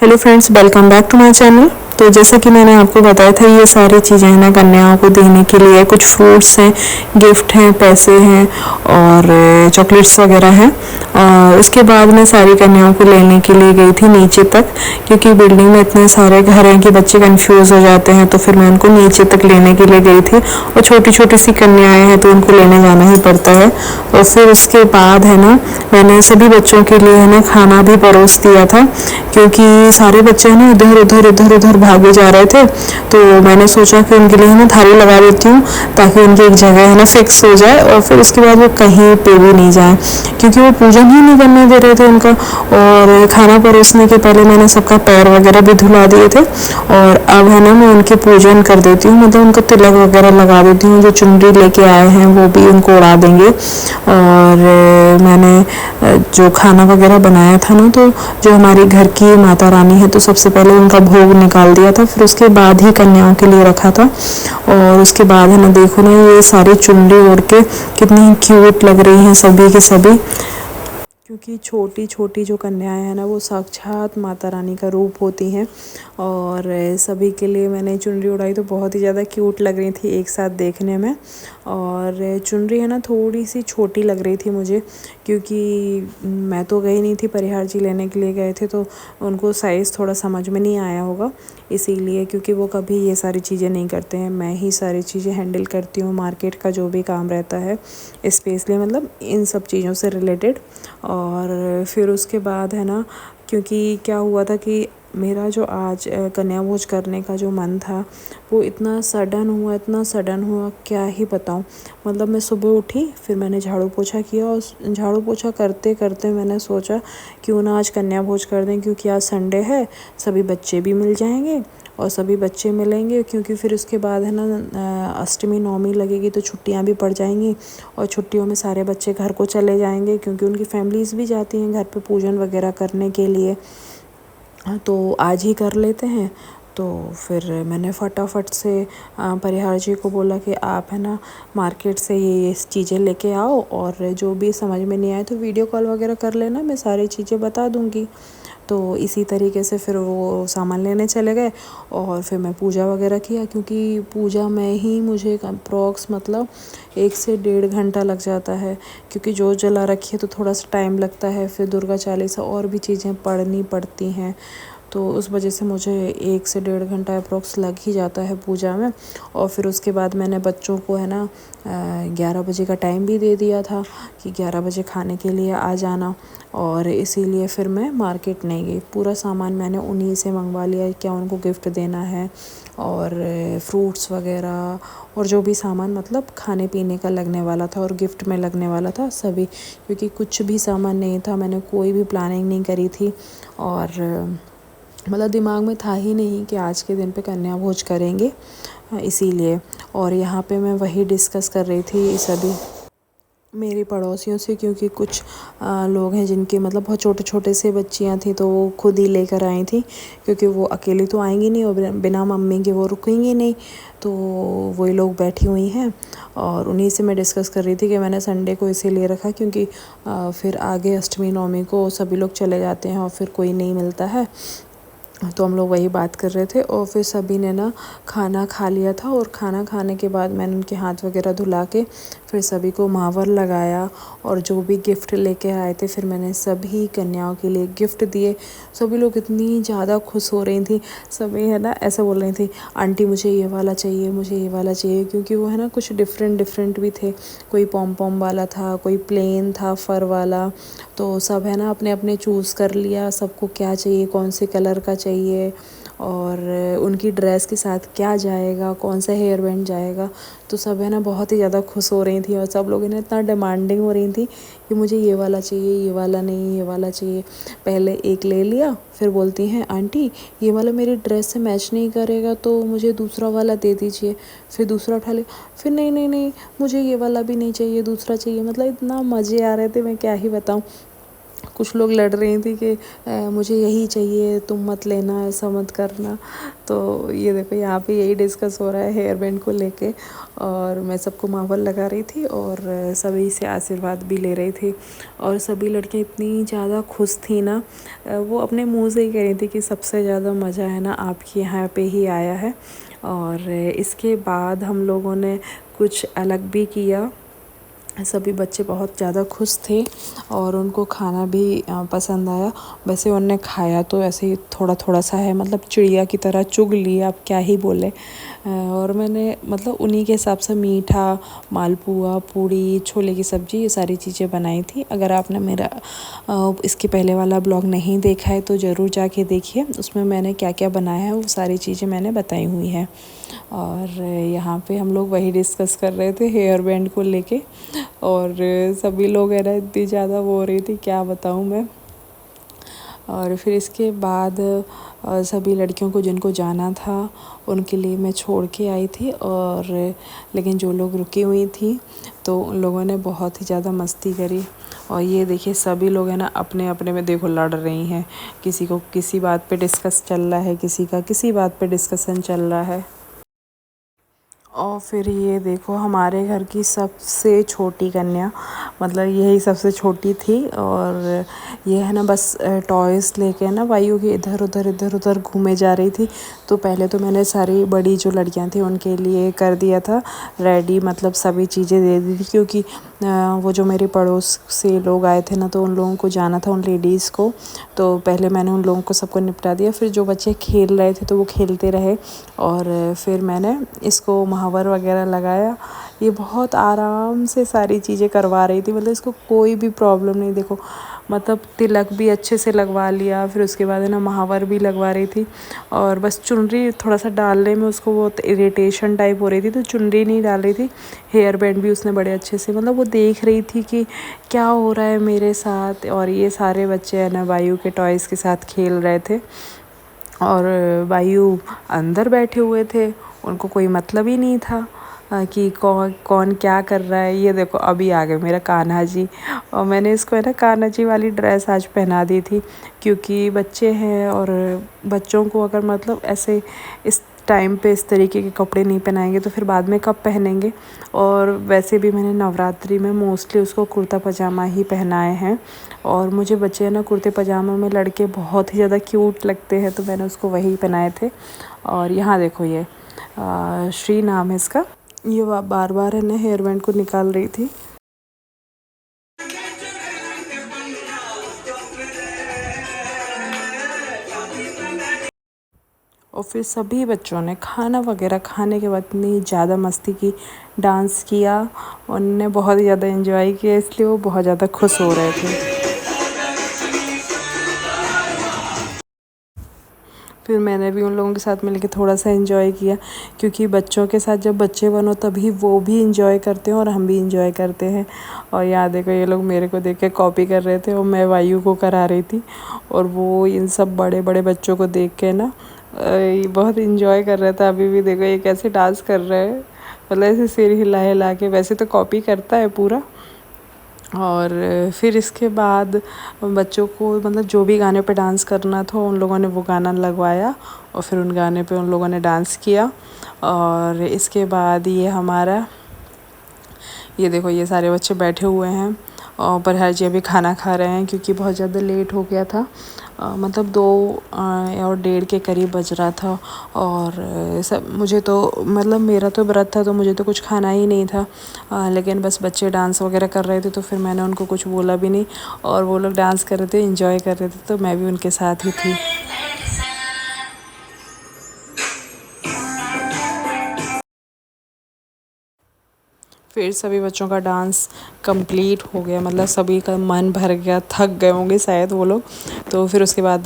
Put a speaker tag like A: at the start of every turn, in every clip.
A: Hello friends, welcome back to my channel. तो जैसा कि मैंने आपको बताया था, ये सारी चीज़ें हैं ना कन्याओं को देने के लिए। कुछ फ्रूट्स हैं, गिफ्ट हैं, पैसे हैं और चॉकलेट्स वगैरह हैं। और उसके बाद मैं सारी कन्याओं को लेने के लिए गई थी नीचे तक, क्योंकि बिल्डिंग में इतने सारे घर हैं कि बच्चे कंफ्यूज हो जाते हैं। तो फिर मैं उनको नीचे तक लेने के लिए गई थी। और छोटी छोटी सी कन्याएं हैं तो उनको लेने जाना ही पड़ता है। और फिर उसके बाद है ना, मैंने सभी बच्चों के लिए है ना खाना भी परोस दिया था, क्योंकि सारे बच्चे हैं ना इधर उधर भागे जा रहे थे। तो मैंने सोचा कि उनके लिए है ना थाली लगा देती हूँ, ताकि उनकी एक जगह है ना फिक्स हो जाए और फिर उसके बाद वो कहीं पे भी नहीं जाए, क्योंकि वो पूजन ही नहीं करने दे रहे थे उनका। और खाना परोसने के पहले मैंने सबका पैर वगैरह भी धुला दिए थे। और अब है ना मैं उनके पूजन कर देती हूँ, मतलब उनको तिलक वगैरह लगा देती हूँ। जो चुनरी लेके आए हैं वो भी उनको उड़ा देंगे। और मैंने जो खाना वगैरह बनाया था ना, तो जो हमारी घर की माता रानी है, तो सबसे पहले उनका भोग निकाल दिया था, फिर उसके बाद ही कन्याओं के लिए रखा था। और उसके बाद है ना, देखो ना ये सारी चुनरी ओढ़ के कितनी क्यूट लग रही हैं सभी के सभी, क्योंकि छोटी छोटी जो कन्याएं हैं ना वो साक्षात माता रानी का रूप होती हैं। और सभी के लिए मैंने चुनरी उड़ाई, तो बहुत ही ज़्यादा क्यूट लग रही थी एक साथ देखने में। और चुनरी है ना थोड़ी सी छोटी लग रही थी मुझे, क्योंकि मैं तो गई नहीं थी, परिहार जी लेने के लिए गए थे, तो उनको साइज़ थोड़ा समझ में नहीं आया होगा इसीलिए, क्योंकि वो कभी ये सारी चीज़ें नहीं करते हैं। मैं ही सारी चीज़ें हैंडल करती हूँ, मार्केट का जो भी काम रहता है स्पेशली, मतलब इन सब चीज़ों से रिलेटेड। और फिर उसके बाद है ना, क्योंकि क्या हुआ था कि मेरा जो आज कन्या भोज करने का जो मन था, वो इतना सडन हुआ क्या ही बताऊँ। मतलब मैं सुबह उठी, फिर मैंने झाड़ू पोछा किया, और झाड़ू पोछा करते करते मैंने सोचा क्यों ना आज कन्या भोज कर दें, क्योंकि आज संडे है, सभी बच्चे भी मिल जाएंगे और सभी बच्चे मिलेंगे। क्योंकि फिर उसके बाद है ना अष्टमी नवमी लगेगी, तो छुट्टियां भी पड़ जाएंगी और छुट्टियों में सारे बच्चे घर को चले जाएंगे, क्योंकि उनकी फैमिलीज़ भी जाती हैं घर पे पूजन वगैरह करने के लिए। तो आज ही कर लेते हैं। तो फिर मैंने फटाफट से परिहार जी को बोला कि आप है ना मार्केट से ये चीज़ें लेके आओ, और जो भी समझ में नहीं आए तो वीडियो कॉल वगैरह कर लेना, मैं सारी चीज़ें बता दूँगी। तो इसी तरीके से फिर वो सामान लेने चले गए, और फिर मैं पूजा वगैरह किया, क्योंकि पूजा में ही मुझे अप्रॉक्स मतलब 1 से 1.5 घंटा लग जाता है, क्योंकि जोत जला रखी है तो थोड़ा सा टाइम लगता है। फिर दुर्गा चालीसा और भी चीज़ें पढ़नी पड़ती हैं, तो उस वजह से मुझे 1 से 1.5 घंटा अप्रॉक्स लग ही जाता है पूजा में। और फिर उसके बाद मैंने बच्चों को है ना 11 बजे का टाइम भी दे दिया था कि 11 बजे खाने के लिए आ जाना। और इसीलिए फिर मैं मार्केट नहीं गई, पूरा सामान मैंने उन्हीं से मंगवा लिया, क्या उनको गिफ्ट देना है, और फ्रूट्स वगैरह और जो भी सामान मतलब खाने पीने का लगने वाला था और गिफ्ट में लगने वाला था सभी, क्योंकि कुछ भी सामान नहीं था, मैंने कोई भी प्लानिंग नहीं करी थी। और मतलब दिमाग में था ही नहीं कि आज के दिन पे कन्या भोज करेंगे, इसीलिए। और यहाँ पे मैं वही डिस्कस कर रही थी सभी मेरी पड़ोसियों से, क्योंकि कुछ लोग हैं जिनके मतलब बहुत छोटे छोटे से बच्चियाँ थी, तो वो खुद ही लेकर आई थी, क्योंकि वो अकेली तो आएंगी नहीं और बिना मम्मी के वो रुकेंगी नहीं। तो वही लोग बैठी हुई हैं, और उन्हीं से मैं डिस्कस कर रही थी कि मैंने संडे को इसीलिए रखा, क्योंकि फिर आगे अष्टमी नवमी को सभी लोग चले जाते हैं और फिर कोई नहीं मिलता है। तो हम लोग वही बात कर रहे थे, और फिर सभी ने ना खाना खा लिया था। और खाना खाने के बाद मैंने उनके हाथ वगैरह धुला के फिर सभी को महावर लगाया, और जो भी गिफ्ट लेके आए थे फिर मैंने सभी कन्याओं के लिए गिफ्ट दिए। सभी लोग इतनी ज़्यादा खुश हो रही थी, सभी है ना ऐसा बोल रही थी, आंटी मुझे ये वाला चाहिए, मुझे ये वाला चाहिए, क्योंकि वो है ना कुछ डिफरेंट डिफरेंट भी थे। कोई पॉम पॉम वाला था, कोई प्लेन था फर वाला। तो सब है ना अपने अपने चूज़ कर लिया, सबको क्या चाहिए, कौन से कलर का चाहिए, और उनकी ड्रेस के साथ क्या जाएगा, कौन सा हेयर बैंड जाएगा। तो सब है ना बहुत ही ज़्यादा खुश हो रही थी, और सब लोग ने इतना डिमांडिंग हो रही थी कि मुझे ये वाला चाहिए, ये वाला नहीं, ये वाला चाहिए। पहले एक ले लिया, फिर बोलती हैं आंटी ये वाला मेरी ड्रेस से मैच नहीं करेगा, तो मुझे दूसरा वाला दे दीजिए। फिर दूसरा उठा लिया, फिर नहीं नहीं नहीं मुझे ये वाला भी नहीं चाहिए, दूसरा चाहिए। मतलब इतना मज़े आ रहे थे, मैं क्या ही बताऊँ। कुछ लोग लड़ रही थी कि मुझे यही चाहिए, तुम मत लेना, ऐसा मत करना। तो ये देखो यहाँ पे यही डिस्कस हो रहा है हेयर बैंड को लेके। और मैं सबको मावल लगा रही थी और सभी से आशीर्वाद भी ले रही थी। और सभी लड़कियाँ इतनी ज़्यादा खुश थी ना, वो अपने मुंह से ही कह रही थी कि सबसे ज़्यादा मज़ा है ना आपके यहाँ पे ही आया है। और इसके बाद हम लोगों ने कुछ अलग भी किया। सभी बच्चे बहुत ज़्यादा खुश थे और उनको खाना भी पसंद आया। वैसे उन्होंने खाया तो ऐसे ही थोड़ा थोड़ा सा है, मतलब चिड़िया की तरह चुग लिया, आप क्या ही बोले। और मैंने मतलब उन्हीं के हिसाब से मीठा, मालपुआ, पूड़ी, छोले की सब्ज़ी, ये सारी चीज़ें बनाई थी। अगर आपने मेरा इसके पहले वाला ब्लॉग नहीं देखा है तो ज़रूर जाके देखिए, उसमें मैंने क्या क्या बनाया है वो सारी चीज़ें मैंने बताई हुई हैं। और यहाँ पे हम लोग वही डिस्कस कर रहे थे हेयर बैंड को लेके। और सभी लोग है ना इतनी ज़्यादा वो हो रही थी, क्या बताऊँ मैं। और फिर इसके बाद सभी लड़कियों को जिनको जाना था उनके लिए मैं छोड़ के आई थी। और लेकिन जो लोग रुकी हुई थी तो उन लोगों ने बहुत ही ज़्यादा मस्ती करी। और ये देखिए सभी लोग है ना अपने अपने में देखो लड़ रही हैं, किसी को किसी बात पे डिस्कस चल रहा है, किसी का किसी बात पे डिस्कशन चल रहा है। और फिर ये देखो हमारे घर की सबसे छोटी कन्या, मतलब यही सबसे छोटी थी। और ये है ना बस टॉयज़ लेके ना वायु के इधर उधर घूमे जा रही थी। तो पहले तो मैंने सारी बड़ी जो लड़कियां थी उनके लिए कर दिया था रेडी, मतलब सभी चीज़ें दे दी थी, क्योंकि वो जो मेरे पड़ोस से लोग आए थे ना तो उन लोगों को जाना था, उन लेडीज़ को। तो पहले मैंने उन लोगों को सबको निपटा दिया, फिर जो बच्चे खेल रहे थे तो वो खेलते रहे। और फिर मैंने इसको महावर वगैरह लगाया। ये बहुत आराम से सारी चीज़ें करवा रही थी, मतलब इसको कोई भी प्रॉब्लम नहीं। देखो मतलब तिलक भी अच्छे से लगवा लिया, फिर उसके बाद है ना महावर भी लगवा रही थी। और बस चुनरी थोड़ा सा डालने में उसको बहुत इरिटेशन टाइप हो रही थी तो चुनरी नहीं डाल रही थी। हेयर बैंड भी उसने बड़े अच्छे से, मतलब वो देख रही थी कि क्या हो रहा है मेरे साथ। और ये सारे बच्चे है ना वायु के टॉयज़ के साथ खेल रहे थे और वायु अंदर बैठे हुए थे, उनको कोई मतलब ही नहीं था कि कौन कौन क्या कर रहा है। ये देखो अभी आ गए मेरा कान्हा जी। और मैंने इसको है ना कान्हा जी वाली ड्रेस आज पहना दी थी, क्योंकि बच्चे हैं और बच्चों को अगर मतलब ऐसे इस टाइम पे इस तरीके के कपड़े नहीं पहनाएंगे तो फिर बाद में कब पहनेंगे। और वैसे भी मैंने नवरात्रि में मोस्टली उसको कुर्ता पजामा ही पहनाए हैं। और मुझे बच्चे ना कुर्ते पजामा में लड़के बहुत ही ज़्यादा क्यूट लगते हैं, तो मैंने उसको वही पहनाए थे। और यहाँ देखो ये श्री नाम है इसका, ये बार बार है ना हेयर बैंड को निकाल रही थी। और फिर सभी बच्चों ने खाना वगैरह खाने के बाद इतनी ज़्यादा मस्ती की, डांस किया, उनने बहुत ही ज़्यादा एंजॉय किया, इसलिए वो बहुत ज़्यादा खुश हो रहे थे। फिर मैंने भी उन लोगों के साथ मिलकर थोड़ा सा एंजॉय किया, क्योंकि बच्चों के साथ जब बच्चे बनो तभी वो भी एंजॉय करते हैं और हम भी एंजॉय करते हैं। और यहाँ देखो ये लोग मेरे को देख के कॉपी कर रहे थे और मैं वायु को करा रही थी। और वो इन सब बड़े बड़े बच्चों को देख के ना बहुत एंजॉय कर रहा था। अभी भी देखो ये कैसे डांस कर रहा है, मतलब ऐसे सिर हिला हिला के, वैसे तो कॉपी करता है पूरा। और फिर इसके बाद बच्चों को मतलब जो भी गाने पे डांस करना था उन लोगों ने वो गाना लगवाया और फिर उन गाने पे उन लोगों ने डांस किया। और इसके बाद ये हमारा, ये देखो ये सारे बच्चे बैठे हुए हैं और प्रहर जी अभी खाना खा रहे हैं, क्योंकि बहुत ज़्यादा लेट हो गया था। मतलब 2 और 1:30 के करीब बज रहा था। और सब मुझे तो मतलब मेरा तो व्रत था तो मुझे तो कुछ खाना ही नहीं था। लेकिन बस बच्चे डांस वगैरह कर रहे थे तो फिर मैंने उनको कुछ बोला भी नहीं, और वो लोग डांस कर रहे थे, एंजॉय कर रहे थे, तो मैं भी उनके साथ ही थी। फिर सभी बच्चों का डांस कंप्लीट हो गया, मतलब सभी का मन भर गया, थक गए होंगे शायद वो लोग। तो फिर उसके बाद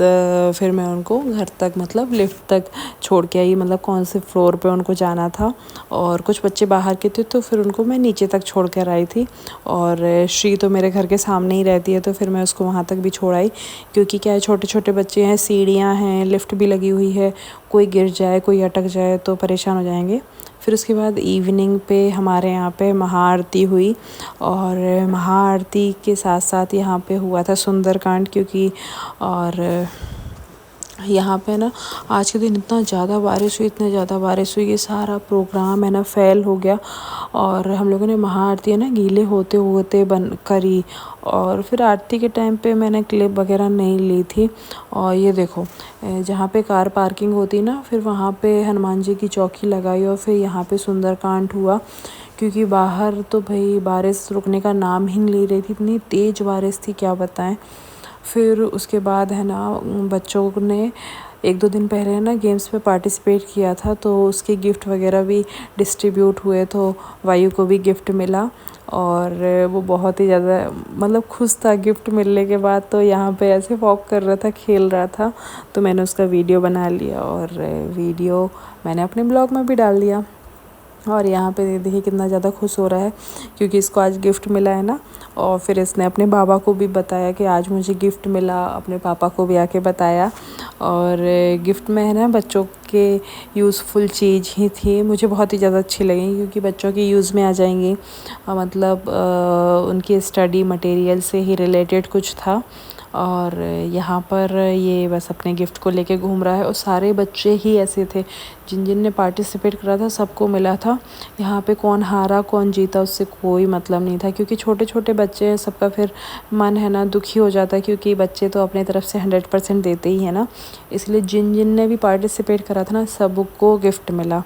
A: फिर मैं उनको घर तक मतलब लिफ्ट तक छोड़ के आई, मतलब कौन से फ्लोर पे उनको जाना था। और कुछ बच्चे बाहर के थे तो फिर उनको मैं नीचे तक छोड़ कर आई थी। और श्री तो मेरे घर के सामने ही रहती है तो फिर मैं उसको वहाँ तक भी छोड़ आई, क्योंकि क्या है छोटे छोटे बच्चे हैं, सीढ़ियाँ हैं, लिफ्ट भी लगी हुई है, कोई गिर जाए कोई अटक जाए तो परेशान हो जाएंगे। फिर उसके बाद इवनिंग पे हमारे यहाँ पे महाआरती हुई, और महाआरती के साथ साथ यहाँ पे हुआ था सुंदरकांड, क्योंकि और यहाँ पे ना आज के दिन इतना ज़्यादा बारिश हुई, इतनी ज़्यादा बारिश हुई कि सारा प्रोग्राम है ना फेल हो गया। और हम लोगों ने महाआरती है ना गीले होते होते बन करी। और फिर आरती के टाइम पे मैंने क्लिप वगैरह नहीं ली थी। और ये देखो जहाँ पे कार पार्किंग होती ना, फिर वहाँ पे हनुमान जी की चौकी लगाई, और फिर यहाँ पे सुंदरकांड हुआ, क्योंकि बाहर तो भाई बारिश रुकने का नाम ही नहीं ले रही थी, इतनी तेज़ बारिश थी क्या बताएं। फिर उसके बाद है ना बच्चों ने 1-2 दिन पहले ना गेम्स में पार्टिसिपेट किया था, तो उसके गिफ्ट वगैरह भी डिस्ट्रीब्यूट हुए, तो वायु को भी गिफ्ट मिला। और वो बहुत ही ज़्यादा मतलब खुश था गिफ्ट मिलने के बाद। तो यहाँ पे ऐसे वॉक कर रहा था, खेल रहा था, तो मैंने उसका वीडियो बना लिया, और वीडियो मैंने अपने ब्लॉग में भी डाल दिया। और यहाँ पे देखिए कितना ज़्यादा खुश हो रहा है, क्योंकि इसको आज गिफ्ट मिला है ना। और फिर इसने अपने बाबा को भी बताया कि आज मुझे गिफ्ट मिला, अपने पापा को भी आके बताया। और गिफ्ट में है ना बच्चों के यूज़फुल चीज़ ही थी, मुझे बहुत ही ज़्यादा अच्छी लगी, क्योंकि बच्चों की यूज़ में आ जाएंगी। मतलब उनकी स्टडी मटेरियल से ही रिलेटेड कुछ था। और यहाँ पर ये बस अपने गिफ्ट को लेके घूम रहा है, और सारे बच्चे ही ऐसे थे जिन जिन ने पार्टिसिपेट करा था, सबको मिला था। यहाँ पे कौन हारा कौन जीता उससे कोई मतलब नहीं था, क्योंकि छोटे छोटे बच्चे हैं, सबका फिर मन है ना दुखी हो जाता है, क्योंकि बच्चे तो अपनी तरफ से 100% देते ही है ना। इसलिए जिन जिन ने भी पार्टिसिपेट करा था ना, सबको गिफ्ट मिला।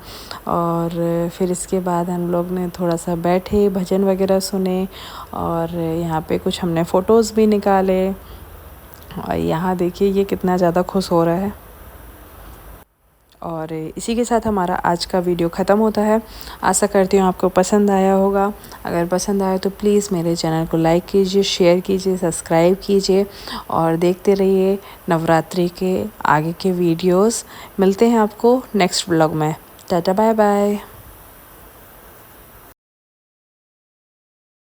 A: और फिर इसके बाद हम लोग ने थोड़ा सा बैठे, भजन वगैरह सुने, और यहाँ पे कुछ हमने फ़ोटोज़ भी निकाले। और यहाँ देखिए ये कितना ज़्यादा खुश हो रहा है। और इसी के साथ हमारा आज का वीडियो ख़त्म होता है। आशा करती हूँ आपको पसंद आया होगा। अगर पसंद आया तो प्लीज़ मेरे चैनल को लाइक कीजिए, शेयर कीजिए, सब्सक्राइब कीजिए, और देखते रहिए नवरात्रि के आगे के वीडियोस। मिलते हैं आपको नेक्स्ट ब्लॉग में। Tata bye bye.